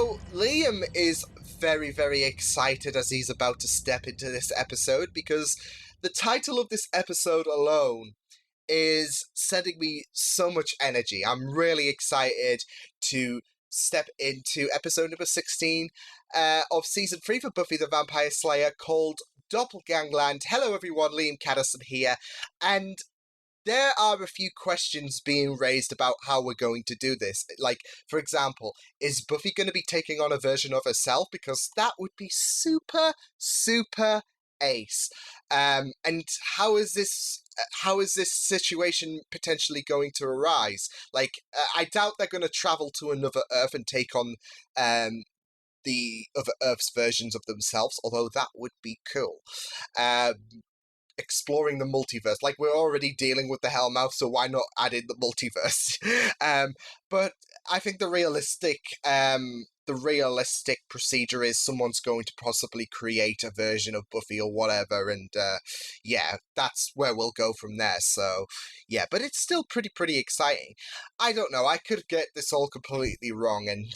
So, Liam is very, very excited as he's about to step into this episode because the title of this episode alone is sending me so much energy. I'm really excited to step into episode number 16 of season 3 for Buffy the Vampire Slayer, called Doppelgangland. Hello everyone, Liam Catterson here, and there are a few questions being raised about how we're going to do this. Like, for example, is Buffy going to be taking on a version of herself? Because that would be super, super ace. And how is this situation potentially going to arise? Like, I doubt they're going to travel to another Earth and take on the other Earth's versions of themselves, although that would be cool. Exploring the multiverse. Like, we're already dealing with the Hellmouth, so why not add in the multiverse? But I think the realistic procedure is someone's going to possibly create a version of Buffy or whatever, and yeah, that's where we'll go from there. So yeah, but it's still pretty exciting. I don't know, I could get this all completely wrong and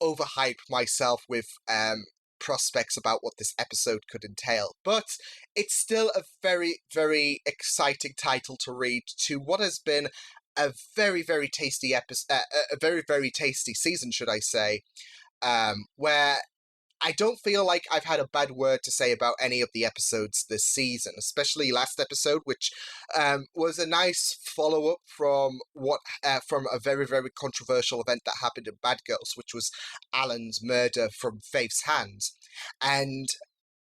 overhype myself with prospects about what this episode could entail, but it's still a very, very exciting title to read to what has been a very, very tasty episode, a very, very tasty season, should I say, where I don't feel like I've had a bad word to say about any of the episodes this season, especially last episode, which was a nice follow-up from from a very, very controversial event that happened in Bad Girls, which was Alan's murder from Faith's hands. And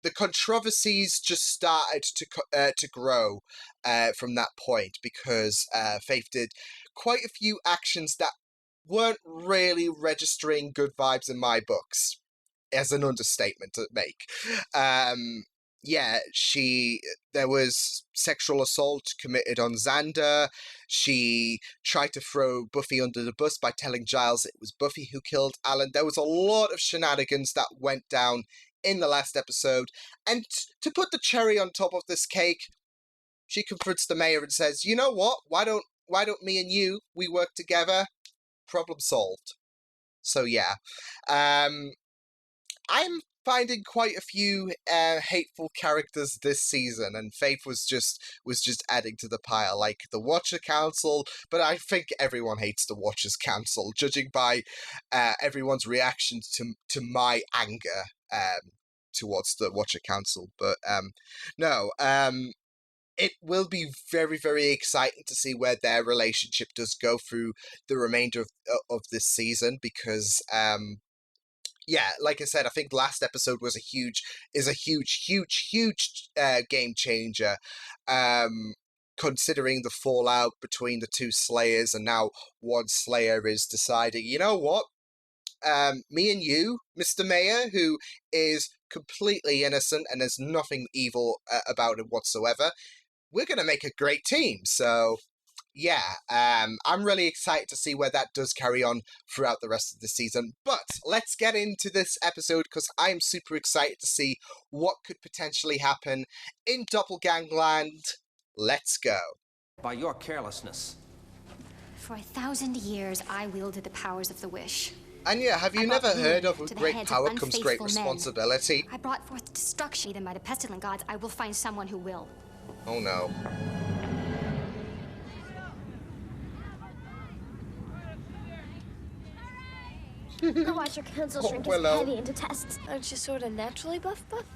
the controversies just started to grow from that point, because Faith did quite a few actions that weren't really registering good vibes in my books, as an understatement to make. Yeah, there was sexual assault committed on Xander. She tried to throw Buffy under the bus by telling Giles it was Buffy who killed Alan. There was a lot of shenanigans that went down in the last episode, and to put the cherry on top of this cake, she confronts the mayor and says, "You know what? Why don't me and you, we work together? Problem solved." So yeah, I'm finding quite a few hateful characters this season, and Faith was just adding to the pile, like the Watcher Council. But I think everyone hates the Watchers Council, judging by everyone's reaction to my anger towards the Watcher Council. But no. It will be very, very exciting to see where their relationship does go through the remainder of this season, because yeah, like I said, I think last episode was a huge game changer, considering the fallout between the two Slayers, and now one Slayer is deciding, you know what, me and you, Mr. Mayor, who is completely innocent and there's nothing evil about it whatsoever, we're going to make a great team. So yeah, I'm really excited to see where that does carry on throughout the rest of the season. But let's get into this episode, because I'm super excited to see what could potentially happen in Doppelgangland. Let's go. By your carelessness. For 1,000 years, I wielded the powers of the wish. Anya, have you never heard of with great power comes great responsibility? I brought forth destruction. Then by the pestilent gods, I will find someone who will. Oh no. The Watcher Council shrink is heavy into tests. Aren't you sort of naturally buff? Buff.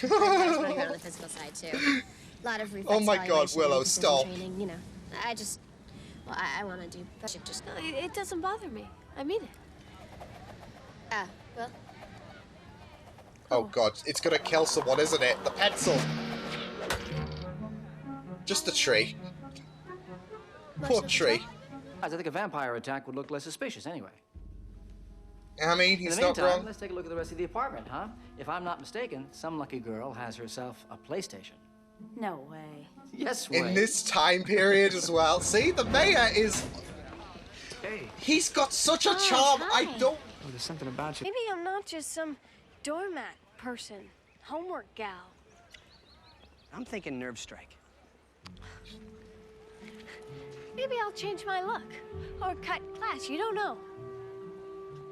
I'm running around on the physical side, too. A lot of reflex. Oh my god, Willow, stop. Training, you know. I want to do that. Just No, it doesn't bother me. I mean it. Well. Oh god, it's gonna kill someone, isn't it? The pencil! Just the tree. Poor tree. I think a vampire attack would look less suspicious anyway. I mean, he's not wrong. Let's take a look at the rest of the apartment, huh? If I'm not mistaken, some lucky girl has herself a PlayStation. No way. Yes way. In this time period as well. See, the mayor is... Hey. He's got such a charm. Hi. I don't... Oh, there's something about you. Maybe I'm not just some doormat person, homework gal. I'm thinking nerve strike. Maybe I'll change my look or cut class. You don't know.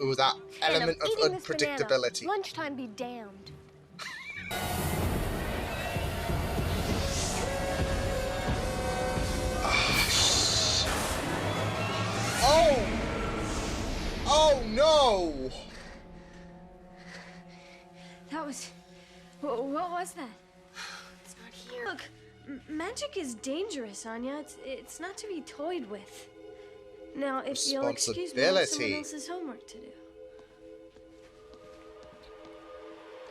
Ooh, that And I'm element of eating this banana. unpredictability. Lunchtime be damned. Oh! Oh no! That was... What was that? It's not here. Look, magic is dangerous, Anya. It's not to be toyed with. Now, if you'll excuse me, I have someone else's homework to do.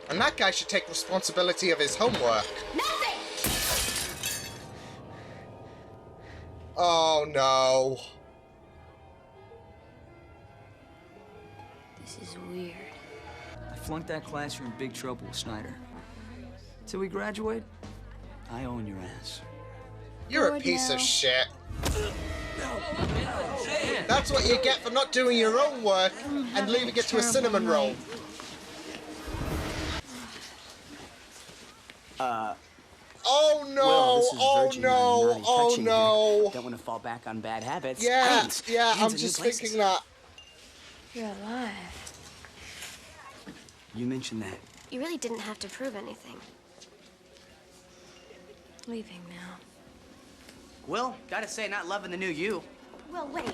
And that guy should take responsibility of his homework. Nothing! Oh no. This is weird. I flunked that class, you're in big trouble with Snyder. Till we graduate, I own your ass. You're a Lord, piece no. of shit. That's what you get for not doing your own work and leaving it to a cinnamon roll. Oh no! Well, this is Oh Virgin no! naughty Oh touching no! here. Don't want to fall back on bad habits. Yeah, Hands. yeah, Hands I'm in new just places. thinking that. You're alive. You mentioned that. You really didn't have to prove anything. Leaving now. Will, gotta say, not loving the new you. Well, wait.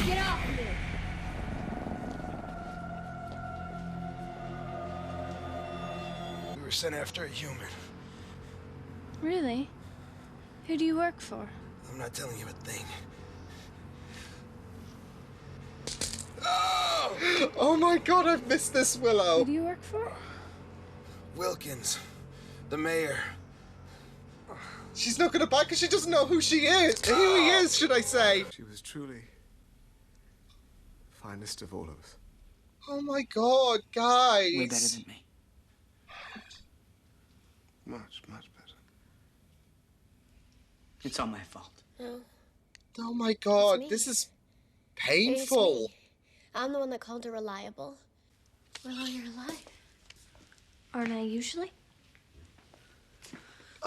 Get off me! We were sent after a human. Really? Who do you work for? I'm not telling you a thing. Oh my god, I've missed this, Who Willow. do you work for? Wilkins, the mayor. She's not gonna back because she doesn't know who she is. Who he is, should I say? She was truly finest of all of us. Oh my god, guys. Way better than me. Much, much better. It's all my fault. Oh my god, me. this is Maybe it's painful. me. I'm the one that called her reliable. Well, you're alive. Aren't I usually?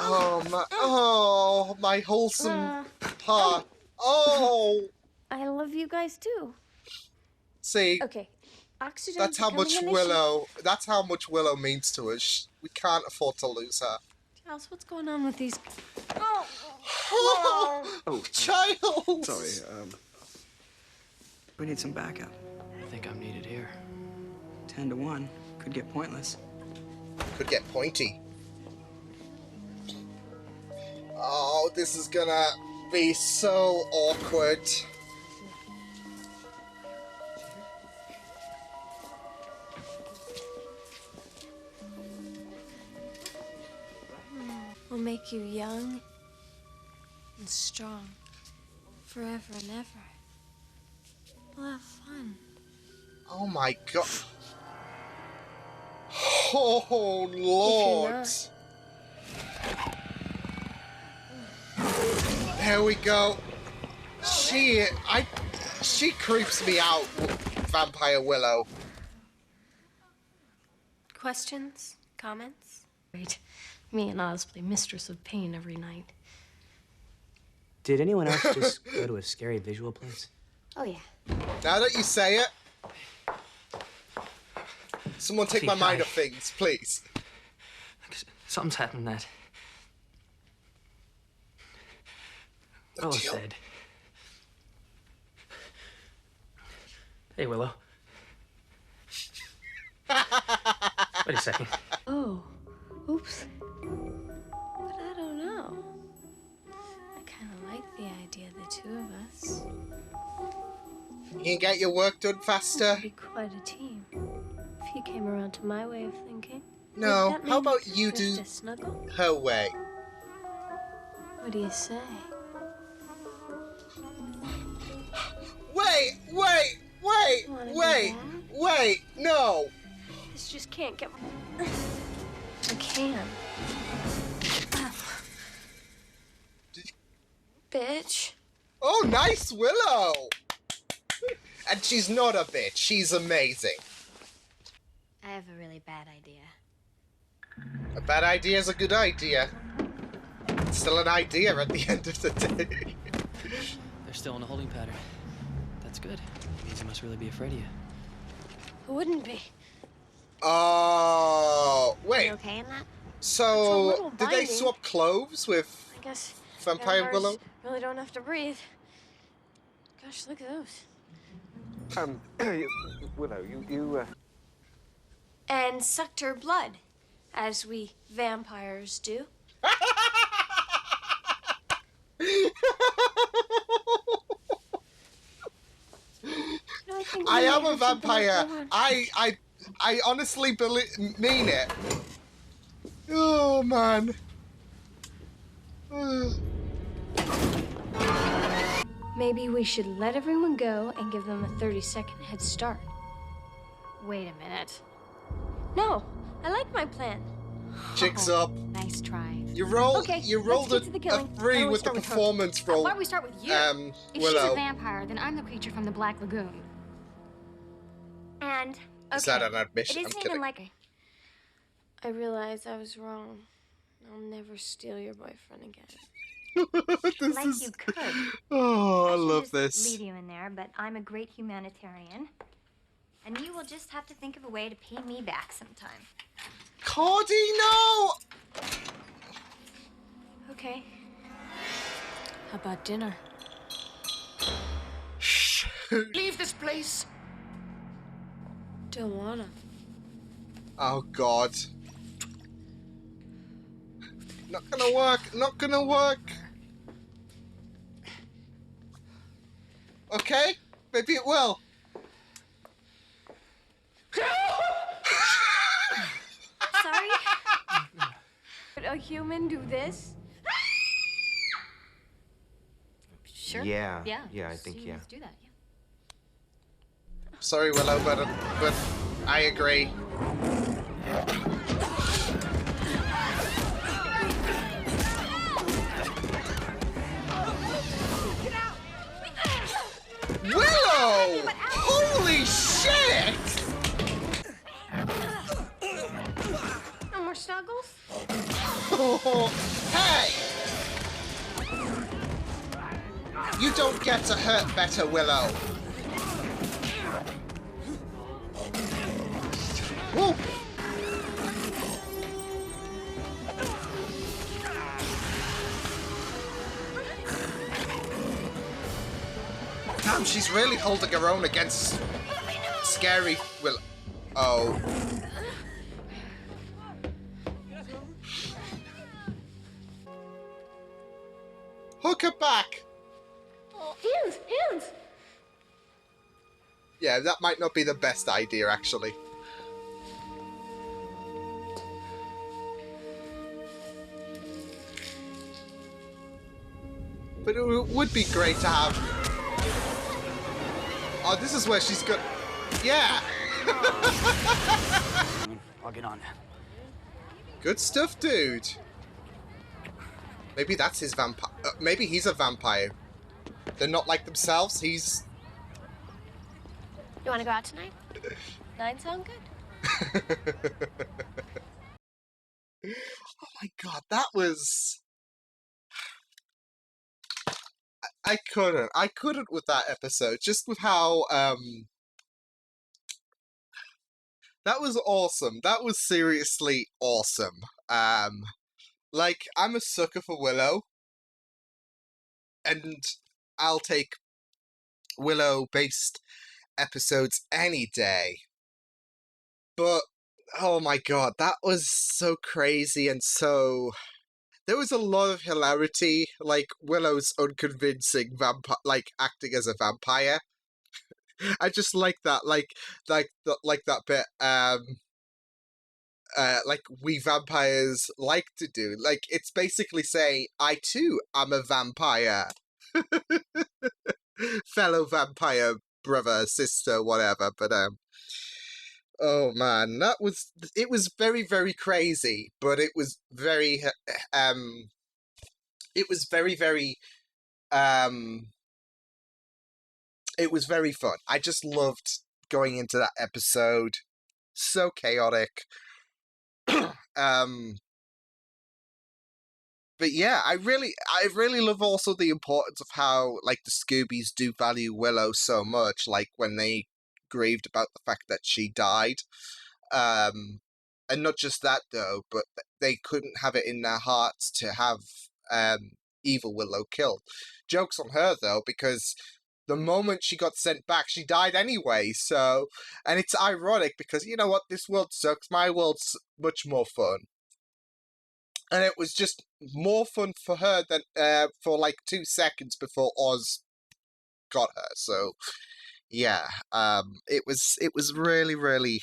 Oh, my wholesome heart. Oh, I love you guys too. see, Okay, oxygen. that's how much Willow. That's how much Willow means to us. We can't afford to lose her. Giles, what's going on with these? Oh, child. Sorry, we need some backup. I think I'm needed here. 10 to 1. Could get pointless. Could get pointy. Oh, this is gonna be so awkward. Will make you young and strong forever and ever. We'll have fun. Oh my god. Oh Lord. not. There we go. She creeps me out, Vampire Willow. Questions? Comments? Great. Me and Oz play Mistress of Pain every night. Did anyone else just go to a scary visual place? Oh, yeah. Now that you say it, someone take my mind hi. off things, please. Something's happened that Willow deal? said. Hey, Willow. Wait a second. Oh, oops. But I don't know. I kind of like the idea of the two of us. You can get your work done faster. We'd be quite a team. If you came around to my way of thinking. No, Would that how mean about you just do a snuggle? her way? What do you say? Wait, Wanna do wait, no! This just can't get. I can. Bitch. Oh, nice, Willow! And she's not a bitch, she's amazing. I have a really bad idea. A bad idea is a good idea. It's still an idea at the end of the day. They're still in a holding pattern. That's good. Means they must really be afraid of you. Who wouldn't be? Oh, wait. You okay in that? So, little did they binding. swap clothes with I guess Vampire vampires Willow? really don't have to breathe. Gosh, look at those. Willow, you And sucked her blood, as we vampires do. No, think I we am may a have something else vampire. going on. I honestly mean it. Oh man. Maybe we should let everyone go and give them a 30-second head start. Wait a minute. No, I like my plan. Chicks up. Nice try. You rolled. Okay, You let's rolled get to the a killing. 3 Why don't we with the start with her? performance roll. Why don't we start with you? If she's a Willow. vampire, then I'm the creature from the Black Lagoon. And Is that an admission? It I'm isn't kidding. even like I realize I was wrong. I'll never steal your boyfriend again. This like is. you could. Oh, I should love just this. leave you in there, but I'm a great humanitarian. And you will just have to think of a way to pay me back sometime. Cordy, no! Okay. How about dinner? Leave this place. Don't wanna. Oh God. Not gonna work. Not gonna work. Okay, maybe it will. Sorry? Could a human do this? Sure. Yeah. Yeah. I think, yeah. Let's do that. Yeah. Sorry, Willow, but I agree. Willow! Holy shit! No more snuggles? Hey! You don't get to hurt better, Willow. Woo! Damn, she's really holding her own against scary Willow. Oh. Hook her back! Hands! Hands! Yeah, that might not be the best idea, actually. But it would be great to have... Oh, this is where she's got... Yeah! I'll get on. Good stuff, dude. Maybe that's his vampire... maybe he's a vampire. They're not like themselves, he's... You want to go out tonight? 9 sound good? Oh my god, that was... I couldn't with that episode, just with how, that was awesome. That was seriously awesome. Like, I'm a sucker for Willow, and I'll take Willow-based episodes any day. But, oh my god, that was so crazy and so... There was a lot of hilarity, like Willow's unconvincing like acting as a vampire. I just like that, like that bit, like we vampires like to do. Like, it's basically saying, I too am a vampire. Fellow vampire brother, sister, whatever, but, oh man, it was very, very crazy, but it was very, it was very, very, it was very fun. I just loved going into that episode. So chaotic. But yeah, I really love also the importance of how, like, the Scoobies do value Willow so much, like, when they grieved about the fact that she died. And not just that, though, but they couldn't have it in their hearts to have evil Willow killed. Joke's on her, though, because the moment she got sent back, she died anyway, so... And it's ironic, because, you know what, this world sucks, my world's much more fun. And it was just more fun for her than for like 2 seconds before Oz got her, so... Yeah, it was really, really...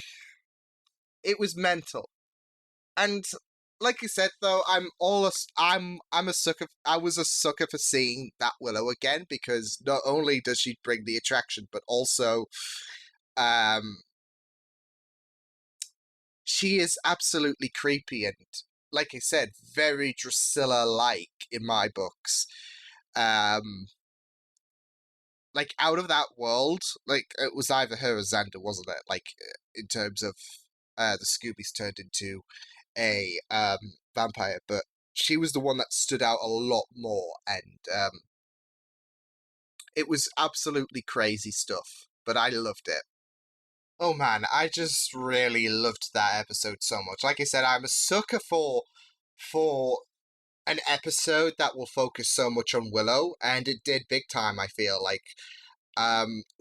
It was mental. And like I said, though, I'm a sucker. I was a sucker for seeing that Willow again, because not only does she bring the attraction, but also, she is absolutely creepy and, like I said, very Drusilla-like in my books. Like, out of that world, like, it was either her or Xander, wasn't it? Like, in terms of the Scoobies turned into a vampire, but she was the one that stood out a lot more, and it was absolutely crazy stuff, but I loved it. Oh man, I just really loved that episode so much. Like I said, I'm a sucker for an episode that will focus so much on Willow, and it did big time, I feel like.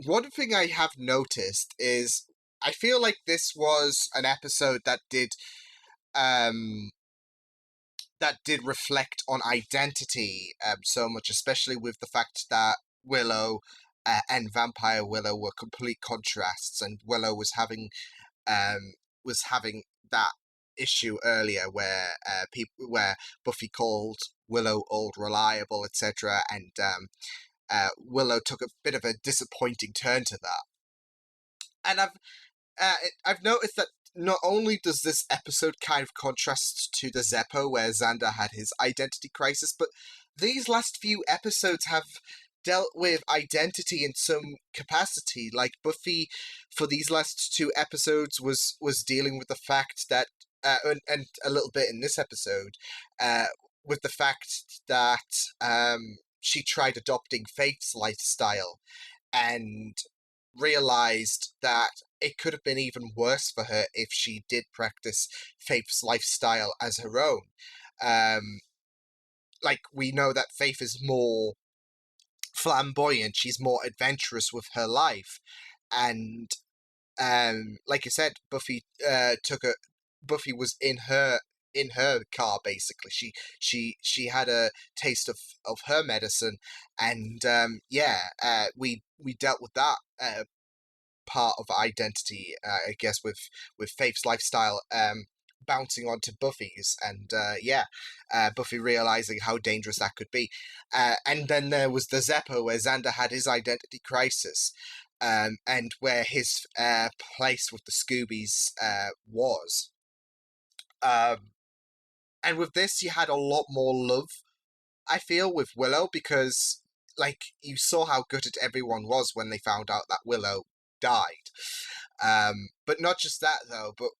One thing I have noticed is I feel like this was an episode that did reflect on identity so much, especially with the fact that Willow and Vampire Willow were complete contrasts, and Willow was having that issue earlier where where Buffy called Willow old reliable, etc., and Willow took a bit of a disappointing turn to that. And I've noticed that not only does this episode kind of contrast to the Zeppo, where Xander had his identity crisis, but these last few episodes have dealt with identity in some capacity. Like, Buffy, for these last 2 episodes, was dealing with the fact that, and a little bit in this episode, with the fact that she tried adopting Faith's lifestyle, and realized that it could have been even worse for her if she did practice Faith's lifestyle as her own. Like, we know that Faith is more flamboyant, she's more adventurous with her life, and like I said, Buffy Buffy was in her car, basically. She had a taste of her medicine, and we dealt with that part of identity, I guess, with Faith's lifestyle bouncing onto Buffy's, and Buffy realizing how dangerous that could be. And then there was the Zeppo, where Xander had his identity crisis, and where his place with the Scoobies was. And with this, you had a lot more love, I feel, with Willow, because, like, you saw how gutted everyone was when they found out that Willow died. But not just that, though, but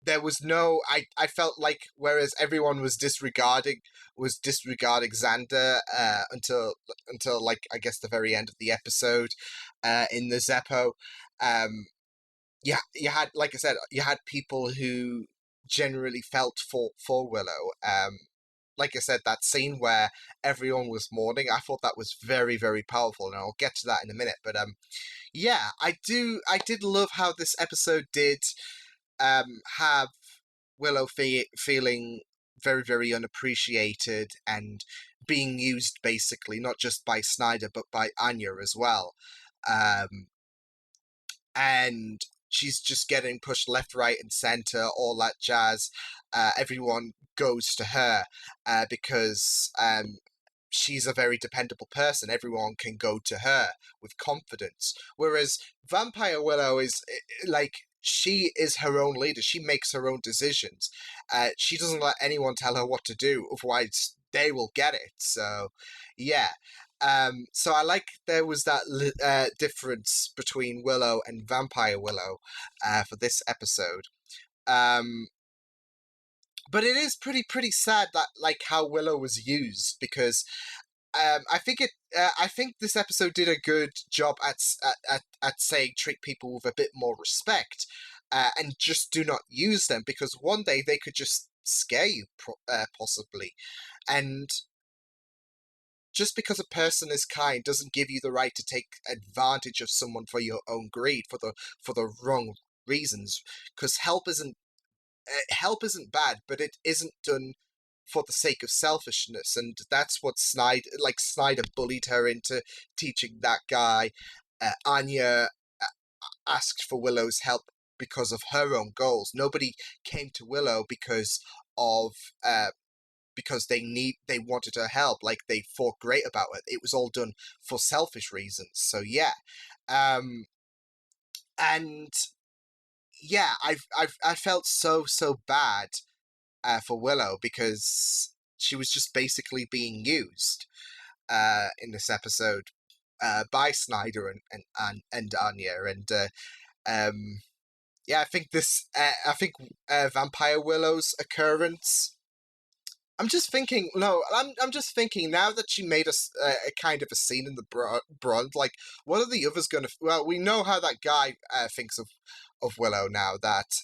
there was no... I felt like, whereas everyone was disregarding Xander until, like, I guess the very end of the episode in the Zeppo, you had, like I said, you had people who generally felt for Willow. Like I said, that scene where everyone was mourning, I thought that was very, very powerful, and I'll get to that in a minute. But I did love how this episode did have Willow feeling very, very unappreciated and being used, basically, not just by Snyder, but by Anya as well. And she's just getting pushed left, right, and center, all that jazz. Everyone goes to her because she's a very dependable person. Everyone can go to her with confidence. Whereas Vampire Willow is, like, she is her own leader. She makes her own decisions. She doesn't let anyone tell her what to do, otherwise they will get it. So, yeah. So I like there was that difference between Willow and Vampire Willow for this episode. But it is pretty sad that, like, how Willow was used, because I think this episode did a good job at saying treat people with a bit more respect, and just do not use them, because one day they could just scare you, possibly, and just because a person is kind doesn't give you the right to take advantage of someone for your own greed, for the wrong reasons. Because help isn't bad, but it isn't done for the sake of selfishness, and that's what Snyder bullied her into teaching that guy. Anya asked for Willow's help because of her own goals. Nobody came to Willow of because they wanted her help, like they thought great about it. It was all done for selfish reasons. So yeah, and yeah, I felt so bad for Willow, because she was just basically being used in this episode by Snyder and Anya, and yeah, I think Vampire Willow's occurrence. I'm just thinking. No, I'm just thinking now that she made a kind of a scene in the Bronze. Like, what are the others going to? Well, we know how that guy thinks of Willow now that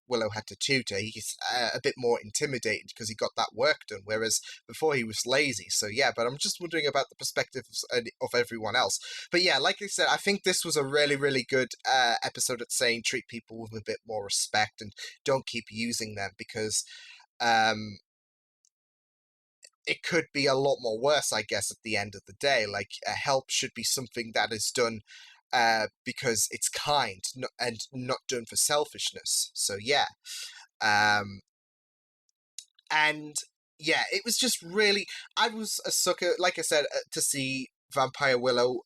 Willow had to tutor. He's a bit more intimidated because he got that work done, whereas before he was lazy. So yeah, but I'm just wondering about the perspective of everyone else. But yeah, like I said, I think this was a really good episode at saying treat people with a bit more respect and don't keep using them, because it could be a lot more worse, I guess, at the end of the day. Like, help should be something that is done because it's kind, and not done for selfishness. So yeah, and yeah, it was just really. I was a sucker, like I said, to see Vampire Willow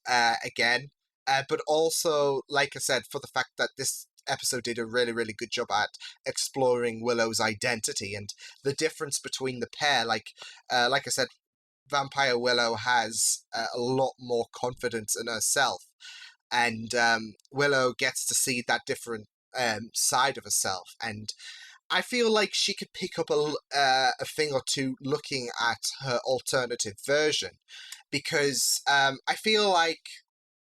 again, but also, like I said, for the fact that this episode did a really good job at exploring Willow's identity and the difference between the pair. Like I said, Vampire Willow has a lot more confidence in herself, and Willow gets to see that different side of herself, and I feel like she could pick up a thing or two looking at her alternative version, because I feel like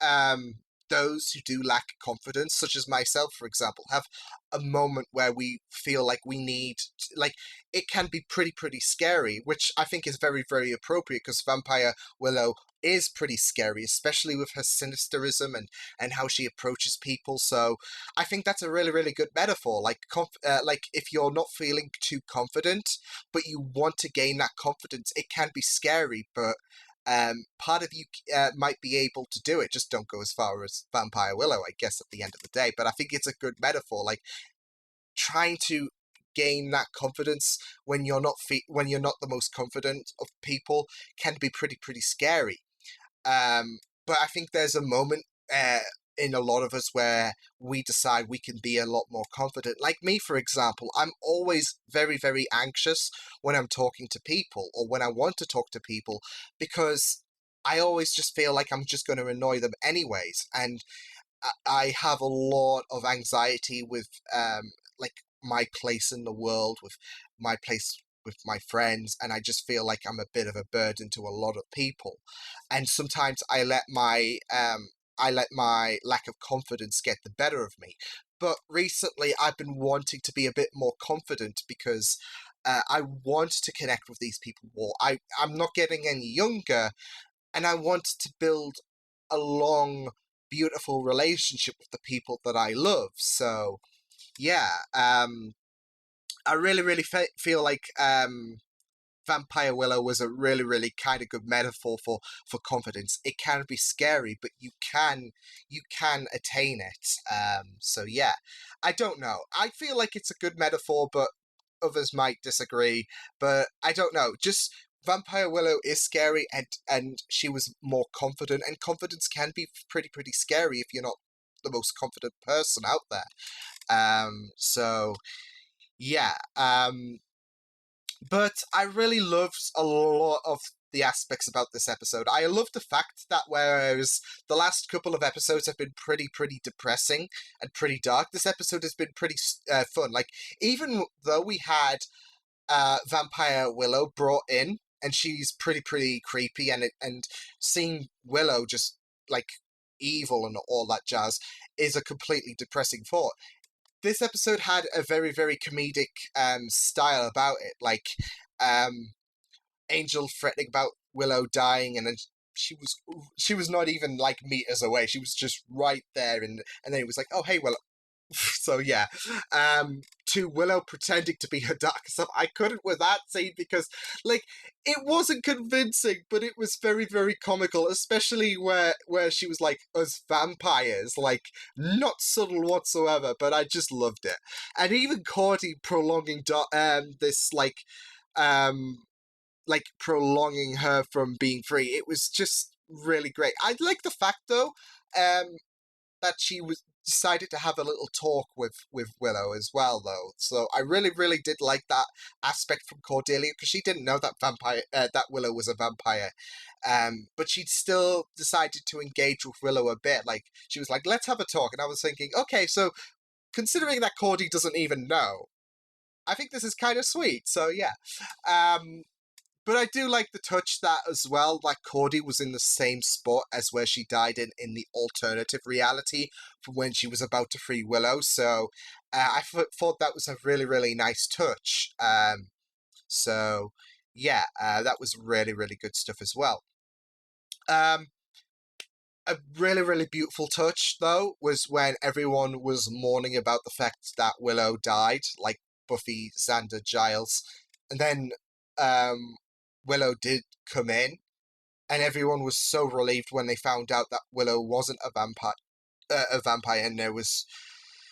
um, those who do lack confidence, such as myself, for example, have a moment where we feel like we need, like, it can be pretty scary, which I think is very appropriate, because Vampire Willow is pretty scary, especially with her sinisterism and how she approaches people. So I think that's a really good metaphor. Like if you're not feeling too confident, but you want to gain that confidence, it can be scary, but part of you might be able to do it. Just don't go as far as Vampire Willow, I guess, at the end of the day. But I think it's a good metaphor, like trying to gain that confidence when you're not the most confident of people can be pretty scary. But I think there's a moment in a lot of us where we decide we can be a lot more confident. Like me, for example, I'm always very anxious when I'm talking to people, or when I want to talk to people, because I always just feel like I'm just going to annoy them anyways. And I have a lot of anxiety with like my place in the world, with my place with my friends, and I just feel like I'm a bit of a burden to a lot of people. And sometimes I let my lack of confidence get the better of me. But recently I've been wanting to be a bit more confident, because I want to connect with these people more. I'm not getting any younger, and I want to build a long, beautiful relationship with the people that I love. So yeah, I really feel like Vampire Willow was a really kind of good metaphor for confidence. It can be scary, but you can attain it. So yeah, I don't know. I feel like it's a good metaphor, but others might disagree. But I don't know. Just Vampire Willow is scary, and she was more confident, and confidence can be pretty scary if you're not the most confident person out there. So yeah. But I really loved a lot of the aspects about this episode. I love the fact that whereas the last couple of episodes have been pretty depressing and pretty dark, this episode has been pretty fun. Like, even though we had Vampire Willow brought in and she's pretty creepy, and seeing Willow just like evil and all that jazz is a completely depressing thought. This episode had a very comedic style about it, like Angel threatening about Willow dying, and then she was not even like meters away. She was just right there, and then it was like, oh hey, Willow. So yeah, to Willow pretending to be her dark self, I couldn't with that scene because like it wasn't convincing, but it was very comical, especially where she was like us vampires, like not subtle whatsoever, but I just loved it. And even Cordy prolonging this um like prolonging her from being free, it was just really great. I like the fact though that she was decided to have a little talk with Willow as well, though. So I really did like that aspect from Cordelia, because she didn't know that that Willow was a vampire. But she still decided to engage with Willow a bit. Like she was like, "Let's have a talk," and I was thinking, okay, so considering that Cordy doesn't even know, I think this is kind of sweet. So yeah. But I do like the touch that as well, like Cordy was in the same spot as where she died in the alternative reality from when she was about to free Willow. So I thought that was a really nice touch. So yeah, that was really good stuff as well. A really beautiful touch, though, was when everyone was mourning about the fact that Willow died, like Buffy, Xander, Giles. And then Willow did come in, and everyone was so relieved when they found out that Willow wasn't a vampire, and there was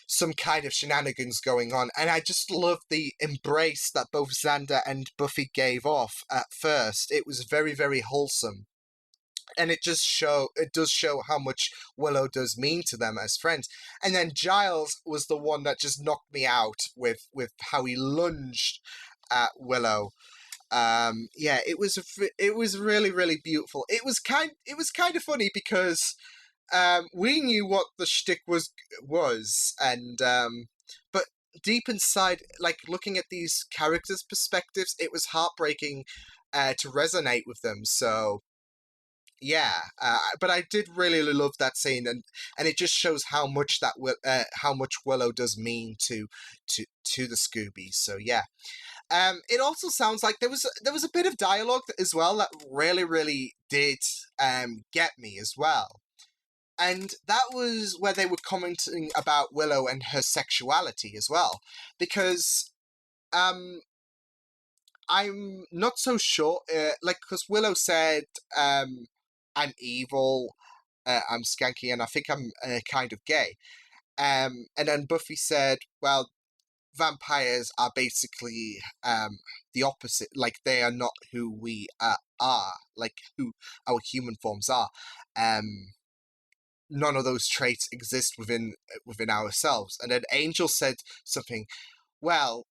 some kind of shenanigans going on. And I just loved the embrace that both Xander and Buffy gave off at first. It was very wholesome. And it does show how much Willow does mean to them as friends. And then Giles was the one that just knocked me out with how he lunged at Willow. Yeah, it was really beautiful. It was kind of funny because we knew what the shtick was, and but deep inside, like looking at these characters' perspectives, it was heartbreaking to resonate with them. So yeah, but I did really love that scene, and it just shows how much how much Willow does mean to the Scoobies. So yeah, it also sounds like there was a bit of dialogue as well that really did get me as well, and that was where they were commenting about Willow and her sexuality as well, because I'm not so sure, like, because Willow said, I'm evil, I'm skanky, and I think I'm kind of gay. And then Buffy said, well, vampires are basically the opposite, like, they are not who we are, like, who our human forms are. None of those traits exist within ourselves. And then Angel said something, well,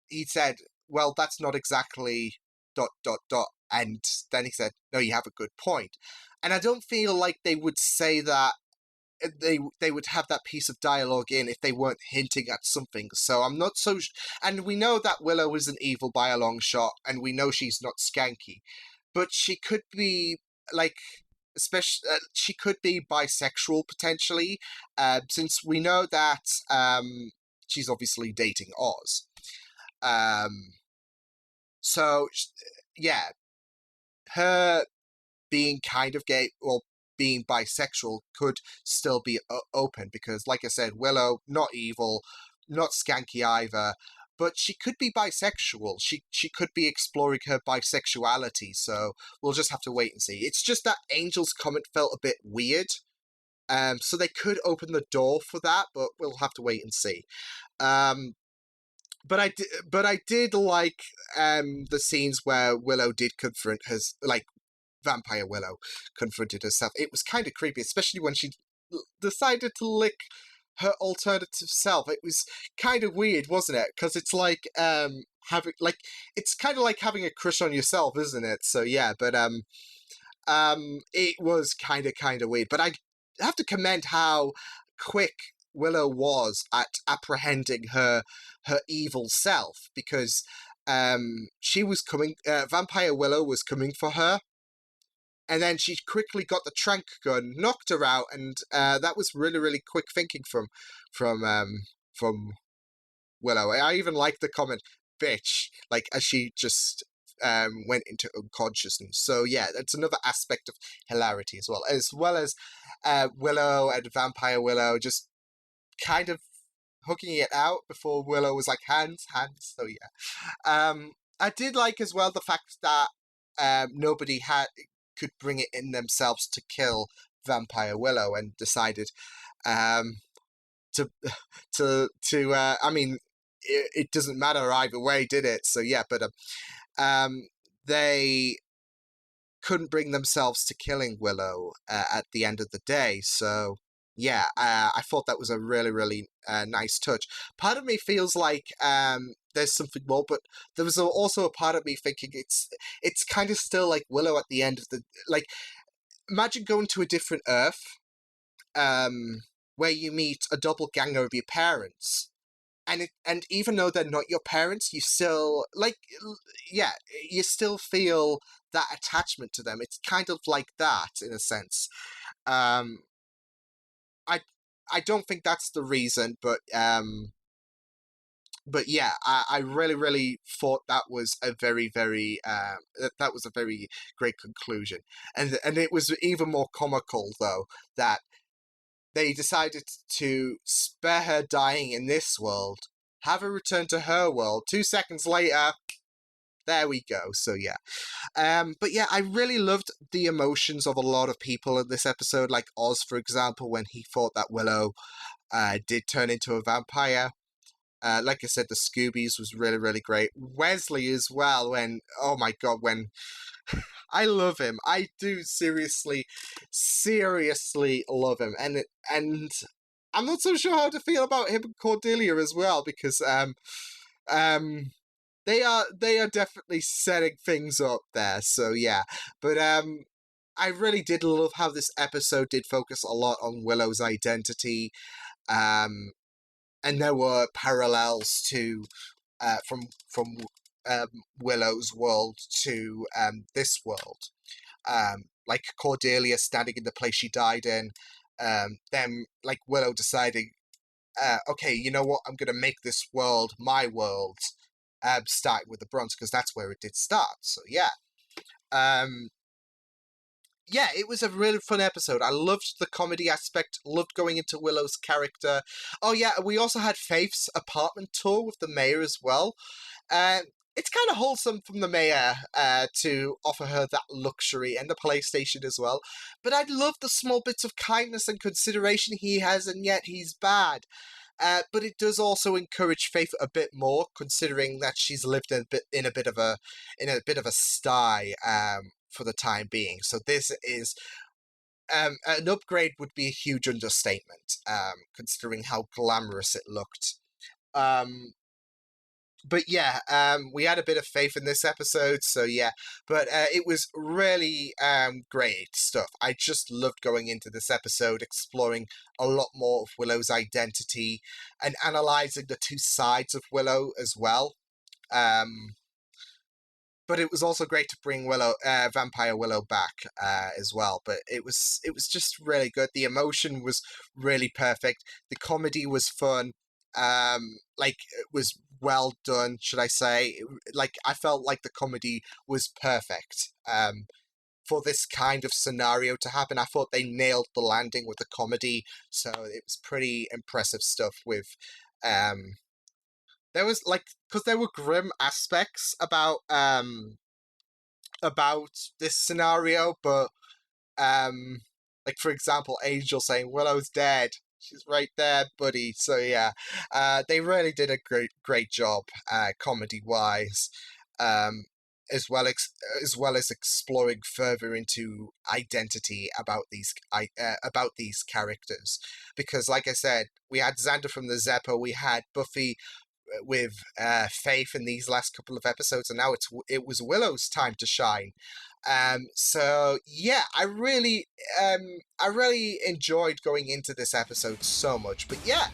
he said, well, that's not exactly ... And then he said, no, you have a good point. And I don't feel like they would say that, they would have that piece of dialogue in if they weren't hinting at something. So I'm not so... And we know that Willow isn't evil by a long shot, and we know she's not skanky. But she could be, like... especially, she could be bisexual, potentially, since we know that she's obviously dating Oz. So, yeah, her being kind of gay, or being bisexual, could still be open, because, like I said, Willow, not evil, not skanky either, but she could be bisexual. She could be exploring her bisexuality, so we'll just have to wait and see. It's just that Angel's comment felt a bit weird, so they could open the door for that, but we'll have to wait and see. But I did like the scenes where Willow did confront like, vampire Willow confronted herself. It was kind of creepy, especially when she decided to lick her alternative self. It was kind of weird, wasn't it? Because it's like it's kind of like having a crush on yourself, isn't it? So yeah, but it was kind of weird. But I have to commend how quick Willow was at apprehending her evil self, because she was coming, Vampire Willow was coming for her, and then she quickly got the trank gun, knocked her out, and that was really, really quick thinking from Willow. I even liked the comment, bitch, like, as she just went into unconsciousness. So yeah, that's another aspect of hilarity as well as Willow and Vampire Willow just kind of hooking it out before Willow was like, hands. So yeah. I did like as well the fact that nobody could bring it in themselves to kill Vampire Willow, and decided to I mean, it doesn't matter either way, did it? So yeah, but they couldn't bring themselves to killing Willow at the end of the day. So yeah, I thought that was a really, really nice touch. Part of me feels like there's something more, but there was also a part of me thinking it's kind of still like Willow at the end of the, like, imagine going to a different Earth where you meet a doppelganger of your parents. And even though they're not your parents, you still, like, yeah, you still feel that attachment to them. It's kind of like that, in a sense. I don't think that's the reason, but yeah, I really, really thought that was a very, very that was a very great conclusion, and it was even more comical though that they decided to spare her dying in this world, have her return to her world. 2 seconds later, there we go. So yeah. But yeah, I really loved the emotions of a lot of people in this episode, like Oz, for example, when he thought that Willow did turn into a vampire. Like I said, the Scoobies was really, really great. Wesley as well, when, oh my god, when I love him. I do seriously love him. And I'm not so sure how to feel about him and Cordelia as well, because they are definitely setting things up there. So yeah. But I really did love how this episode did focus a lot on Willow's identity. And there were parallels to from Willow's world to this world. Like Cordelia standing in the place she died in, then like Willow deciding, okay, you know what, I'm going to make this world my world, starting with the Bronx, because that's where it did start. So yeah. Yeah, it was a really fun episode. I loved the comedy aspect, loved going into Willow's character. Oh yeah, we also had Faith's apartment tour with the mayor as well. It's kind of wholesome from the mayor to offer her that luxury, and the PlayStation as well. But I love the small bits of kindness and consideration he has, and yet he's bad. But it does also encourage Faith a bit more, considering that she's lived in a bit of a sty for the time being. So this is an upgrade would be a huge understatement, considering how glamorous it looked. But yeah, we had a bit of Faith in this episode, so yeah. But it was really great stuff. I just loved going into this episode, exploring a lot more of Willow's identity, and analysing the two sides of Willow as well. But it was also great to bring Vampire Willow back as well. But it was just really good. The emotion was really perfect. The comedy was fun. Like, it was well done, should I say. Like, I felt like the comedy was perfect for this kind of scenario to happen. I thought they nailed the landing with the comedy, so it was pretty impressive stuff with there was, like, because there were grim aspects about this scenario, but like, for example, Angel saying Willow's dead, she's right there, buddy. So yeah, they really did a great job comedy wise, as well as exploring further into identity about these characters, because like I said, we had Xander from the Zeppo, we had Buffy with Faith in these last couple of episodes, and now it was Willow's time to shine. So yeah, I really enjoyed going into this episode so much. But yeah,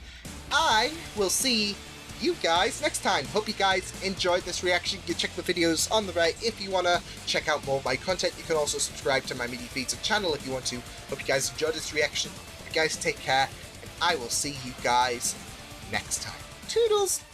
I will see you guys next time. Hope you guys enjoyed this reaction. You can check the videos on the right if you want to check out more of my content. You can also subscribe to my media feeds and channel if you want to. Hope you guys enjoyed this reaction. You guys take care, and I will see you guys next time. Toodles!